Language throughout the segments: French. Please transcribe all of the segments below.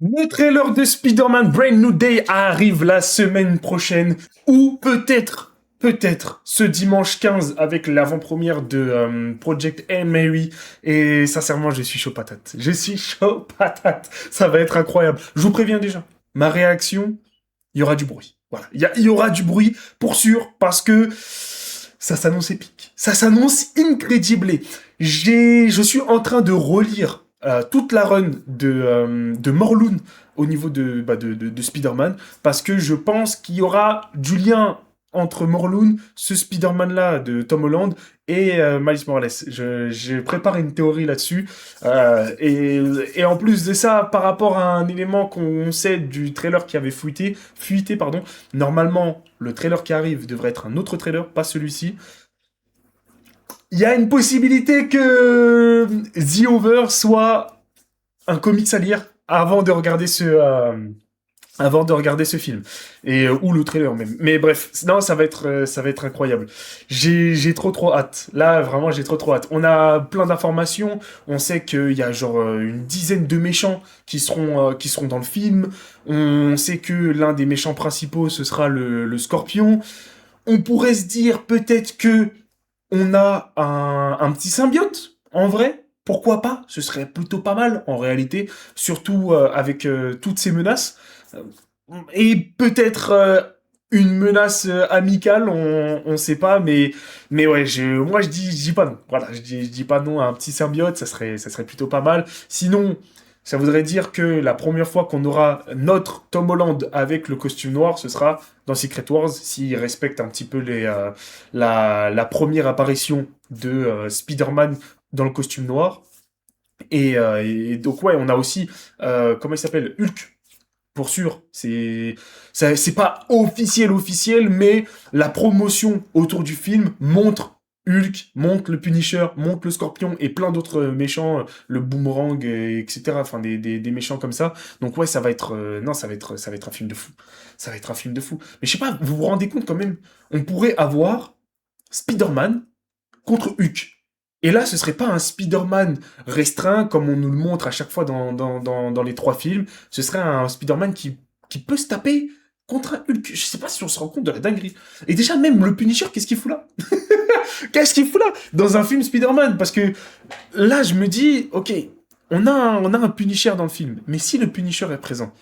Le trailer de Spider-Man Brand New Day arrive la semaine prochaine, ou peut-être ce dimanche 15 avec l'avant-première de Project Hail Mary. Et sincèrement, je suis chaud patate. Je suis chaud patate. Ça va être incroyable. Je vous préviens déjà, ma réaction, il y aura du bruit. Voilà, il y aura du bruit pour sûr, parce que ça s'annonce épique. Ça s'annonce incredible. Je suis en train de relire toute la run de Morlun au niveau de Spider-Man, parce que je pense qu'il y aura du lien entre Morlun, ce Spider-Man-là de Tom Holland, et Miles Morales. Je prépare une théorie là-dessus. Et en plus de ça, par rapport à un élément qu'on sait du trailer qui avait fuité, pardon, normalement, le trailer qui arrive devrait être un autre trailer, pas celui-ci. Il y a une possibilité que The Over soit un comics à lire avant de regarder ce film ou le trailer même. Mais bref, non, ça va être incroyable. J'ai trop hâte. Là, vraiment, j'ai trop hâte. On a plein d'informations. On sait qu'il y a genre une dizaine de méchants qui seront dans le film. On sait que l'un des méchants principaux ce sera le Scorpion. On pourrait se dire peut-être que on a un petit symbiote, en vrai. Pourquoi pas? Ce serait plutôt pas mal, en réalité. Surtout avec toutes ces menaces. Euh, Et peut-être une menace amicale, on sait pas, mais ouais, moi je dis pas non. Voilà, je dis pas non à un petit symbiote, ça serait plutôt pas mal. Sinon, ça voudrait dire que la première fois qu'on aura notre Tom Holland avec le costume noir, ce sera dans Secret Wars, s'il respecte un petit peu la première apparition de Spider-Man dans le costume noir. Et donc ouais, on a aussi, comment il s'appelle, Hulk pour sûr. C'est pas officiel, mais la promotion autour du film montre Hulk, montre le Punisher, montre le Scorpion et plein d'autres méchants, le Boomerang, etc. Enfin, des méchants comme ça. Donc ouais, ça va être, non, ça va être un film de fou. Ça va être un film de fou. Mais je sais pas, vous vous rendez compte quand même, on pourrait avoir Spider-Man contre Hulk. Et là, ce serait pas un Spider-Man restreint comme on nous le montre à chaque fois dans les trois films. Ce serait un Spider-Man qui peut se taper contre un Hulk. Je sais pas si on se rend compte de la dinguerie. Et déjà, même le Punisher, qu'est-ce qu'il fout là? Qu'est-ce qu'il fout là? Dans un film Spider-Man? Parce que là, je me dis, ok, on a un Punisher dans le film. Mais si le Punisher est présent,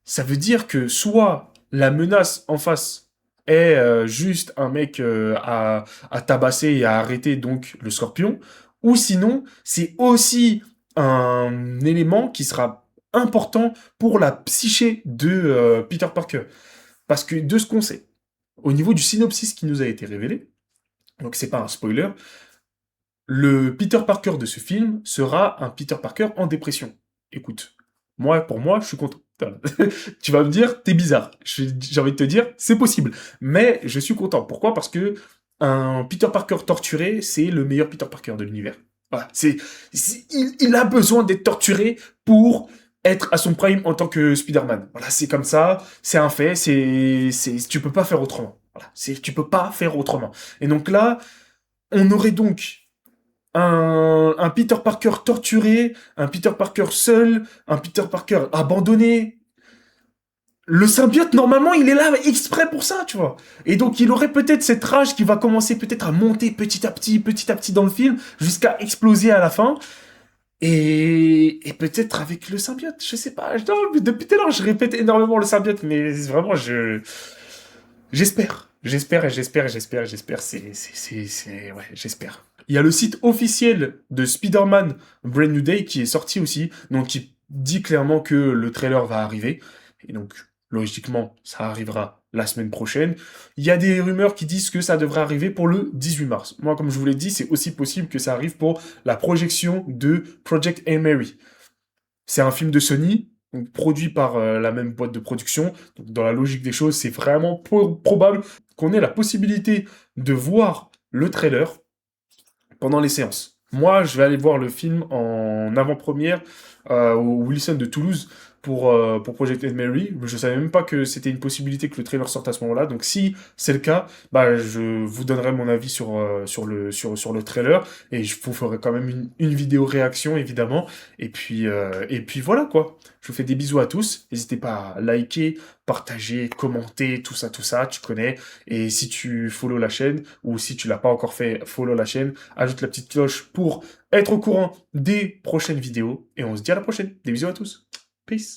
ça veut dire que soit la menace en face est juste un mec à tabasser et à arrêter donc le scorpion, ou sinon c'est aussi un élément qui sera important pour la psyché de Peter Parker. Parce que de ce qu'on sait, au niveau du synopsis qui nous a été révélé, donc c'est pas un spoiler, le Peter Parker de ce film sera un Peter Parker en dépression. Écoute, pour moi, je suis content. Voilà. Tu vas me dire, t'es bizarre. J'ai envie de te dire, c'est possible. Mais je suis content. Pourquoi? Parce que un Peter Parker torturé, c'est le meilleur Peter Parker de l'univers. Voilà. Il a besoin d'être torturé pour être à son prime en tant que Spider-Man. Voilà, c'est comme ça, c'est un fait, tu peux pas faire autrement. Voilà, tu peux pas faire autrement. Et donc là, on aurait donc un Peter Parker torturé, un Peter Parker seul, un Peter Parker abandonné. Le symbiote, normalement, il est là exprès pour ça, tu vois. Et donc, il aurait peut-être cette rage qui va commencer peut-être à monter petit à petit dans le film, jusqu'à exploser à la fin. Et peut-être avec le symbiote, je sais pas. Non, depuis tout à l'heure, je répète énormément le symbiote, mais vraiment, j'espère. Ouais, j'espère. Il y a le site officiel de Spider-Man Brand New Day qui est sorti aussi, donc qui dit clairement que le trailer va arriver. Et donc, logiquement, ça arrivera la semaine prochaine. Il y a des rumeurs qui disent que ça devrait arriver pour le 18 mars. Moi, comme je vous l'ai dit, c'est aussi possible que ça arrive pour la projection de Project Hail Mary. C'est un film de Sony, donc produit par la même boîte de production. Donc, dans la logique des choses, c'est vraiment probable qu'on ait la possibilité de voir le trailer pendant les séances. Moi, je vais aller voir le film en avant-première au Wilson de Toulouse. pour Project Hail Mary. Je savais même pas que c'était une possibilité que le trailer sorte à ce moment-là. Donc si c'est le cas, bah je vous donnerai mon avis sur le trailer et je vous ferai quand même une vidéo réaction évidemment. Et puis voilà quoi. Je vous fais des bisous à tous. N'hésitez pas à liker, partager, commenter, tout ça, tu connais. Et si tu follow la chaîne ou si tu l'as pas encore fait, follow la chaîne, ajoute la petite cloche pour être au courant des prochaines vidéos. Et on se dit à la prochaine. Des bisous à tous. Peace.